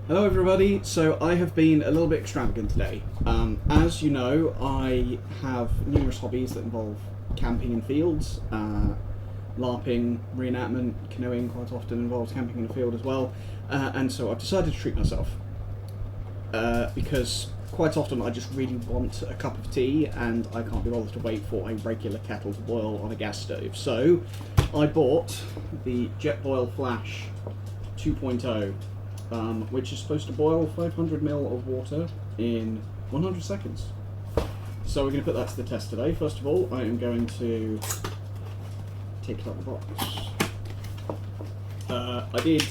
Hello everybody, so I have been a little bit extravagant today. As you know, I have numerous hobbies that involve camping in fields, LARPing, reenactment, canoeing quite often involves camping in a field as well, and so I've decided to treat myself. Because quite often I just really want a cup of tea and I can't be bothered to wait for a regular kettle to boil on a gas stove. So I bought the Jetboil Flash 2.0. Which is supposed to boil 500 ml of water in 100 seconds. So we're going to put that to the test today. First of all, I am going to take it out of the box. I did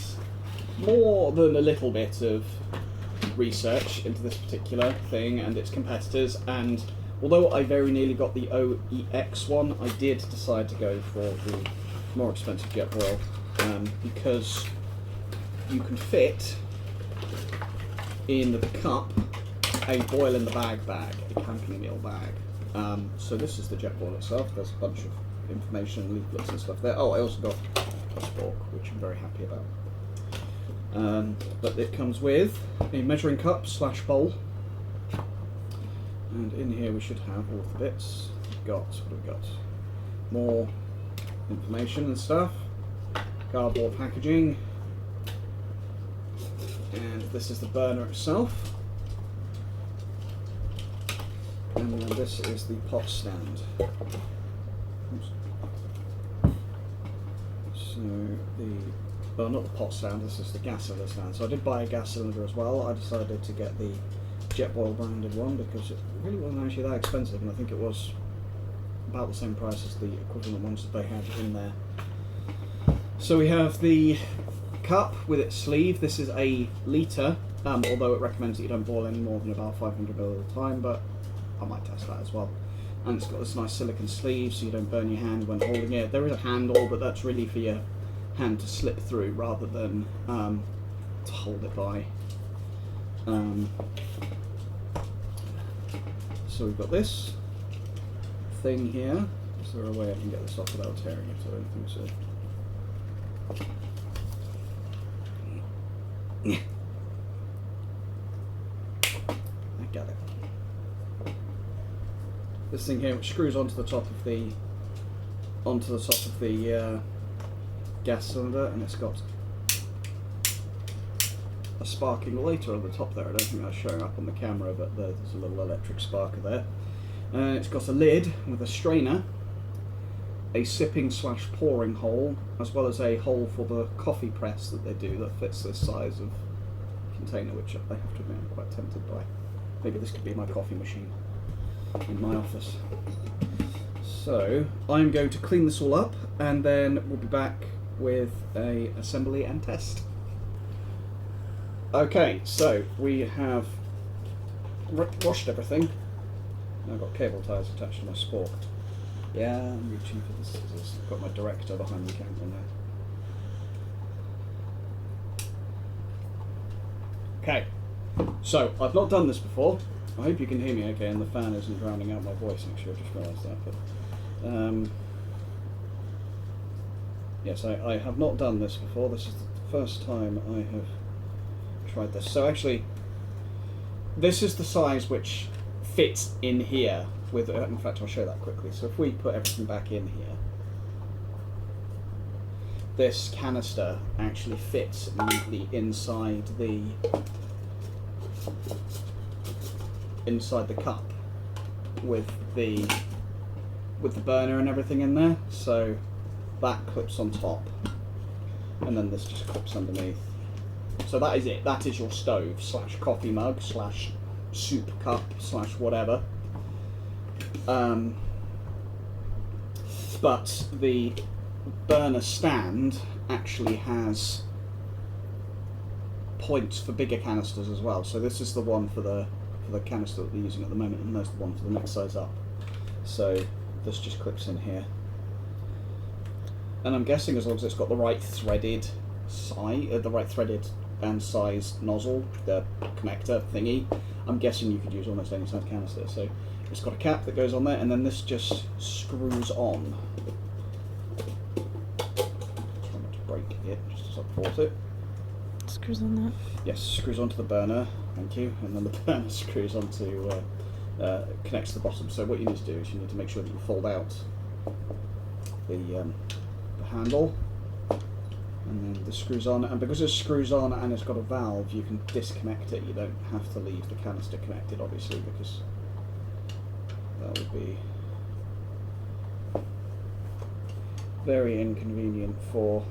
more than a little bit of research into this particular thing and its competitors, and although I very nearly got the OEX one, I did decide to go for the more expensive Jetboil because you can fit in the cup a boil in the bag, a camping meal bag. So this is the Jetboil itself. There's a bunch of information, leaflets and stuff there. Oh, I also got a spork, which I'm very happy about. But it comes with a measuring cup / bowl. And in here we should have all of the bits. What have we got? More information and stuff. Cardboard packaging. And this is the burner itself, and then this is the pot stand. Oops. So not the pot stand, this is the gas cylinder stand. So I did buy a gas cylinder as well. I decided to get the Jetboil branded one because it really wasn't actually that expensive, and I think it was about the same price as the equivalent ones that they had in there. So we have the cup with its sleeve. This is a litre, although it recommends that you don't boil any more than about 500 ml at a time, but I might test that as well. And it's got this nice silicone sleeve so you don't burn your hand when holding it. There is a handle, but that's really for your hand to slip through rather than to hold it by. So we've got this thing here. Is there a way I can get this off without tearing it? I don't think so. Yeah, I got it. This thing here, which screws onto the top of the gas cylinder, and it's got a sparking lighter on the top there. I don't think that's showing up on the camera, but there's a little electric sparker there. It's got a lid with a strainer, a sipping / pouring hole, as well as a hole for the coffee press that they do that fits this size of container, which I have to admit I'm quite tempted by. Maybe this could be my coffee machine in my office. So I'm going to clean this all up and then we'll be back with a assembly and test. Okay, so we have washed everything. I've got cable ties attached to my spork. Yeah, I'm reaching for the scissors. I've got my director behind the camera now. Okay, so I've not done this before. I hope you can hear me okay and the fan isn't drowning out my voice. Actually, I just realised that. But yes, I have not done this before. This is the first time I have tried this. So actually, this is the size which fits in here. With, in fact, I'll show that quickly. So if we put everything back in here, this canister actually fits neatly inside the cup with the burner and everything in there. So that clips on top, and then this just clips underneath. So that is it. That is your stove / coffee mug / soup cup / whatever. But the burner stand actually has points for bigger canisters as well. So this is the one for the canister that we're using at the moment, and there's the one for the next size up. So this just clips in here. And I'm guessing as long as it's got the right threaded and size nozzle, the connector thingy, I'm guessing you could use almost any size canister. So it's got a cap that goes on there, and then this just screws on. Try not to break it, just to support it. screws on that. Yes, screws onto the burner. Thank you. And then the burner screws onto connects to the bottom. So what you need to do is you need to make sure that you fold out the handle, and then the screws on. And because it screws on and it's got a valve, you can disconnect it. You don't have to leave the canister connected, obviously, because that would be very inconvenient for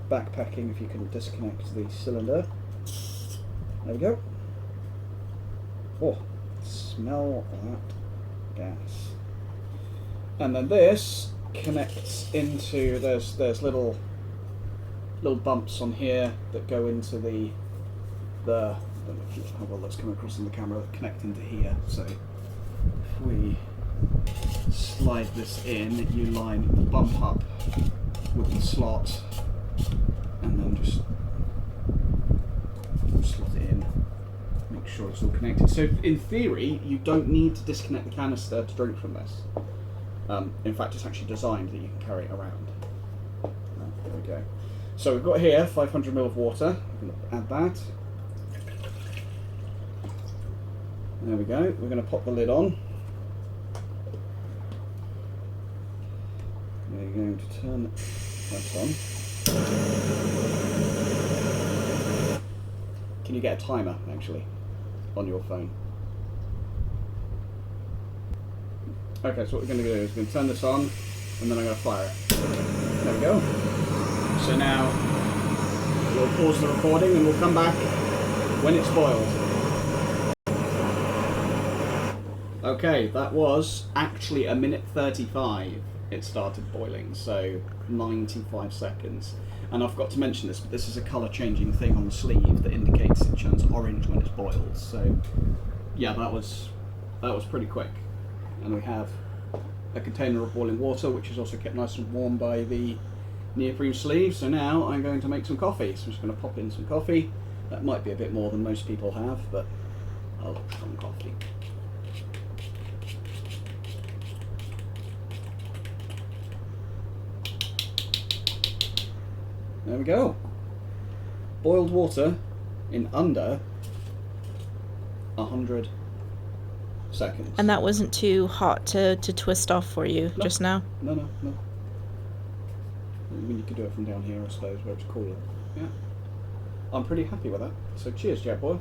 backpacking if you couldn't disconnect the cylinder. There we go. Oh, smell that gas. And then this connects into, there's little bumps on here that go into the I don't know how well that's coming across in the camera, that connect into here. So if we slide this in, you line the bump up with the slot, and then just slot it in, make sure it's all connected. So in theory, you don't need to disconnect the canister to drink from this. In fact, it's actually designed that you can carry it around. There we go. So we've got here 500 ml of water. I'm going to add that. There we go. We're going to pop the lid on. We're going to turn that on. Can you get a timer, actually, on your phone? Okay, so what we're going to do is we're going to turn this on, and then I'm going to fire it. There we go. So now we'll pause the recording and we'll come back when it's boiled. Okay, that was actually 1:35 it started boiling, so 95 seconds. And I've got to mention this, but this is a colour changing thing on the sleeve that indicates it turns orange when it's boiled. So yeah, that was pretty quick. And we have a container of boiling water, which is also kept nice and warm by the neoprene sleeve. So now I'm going to make some coffee. So I'm just going to pop in some coffee. That might be a bit more than most people have, but I love strong coffee. There we go. Boiled water in under 100 seconds. And that wasn't too hot to twist off for you just now? No. I mean, you could do it from down here, I suppose, where it's cooler. Yeah. I'm pretty happy with that. So cheers, Jetboil.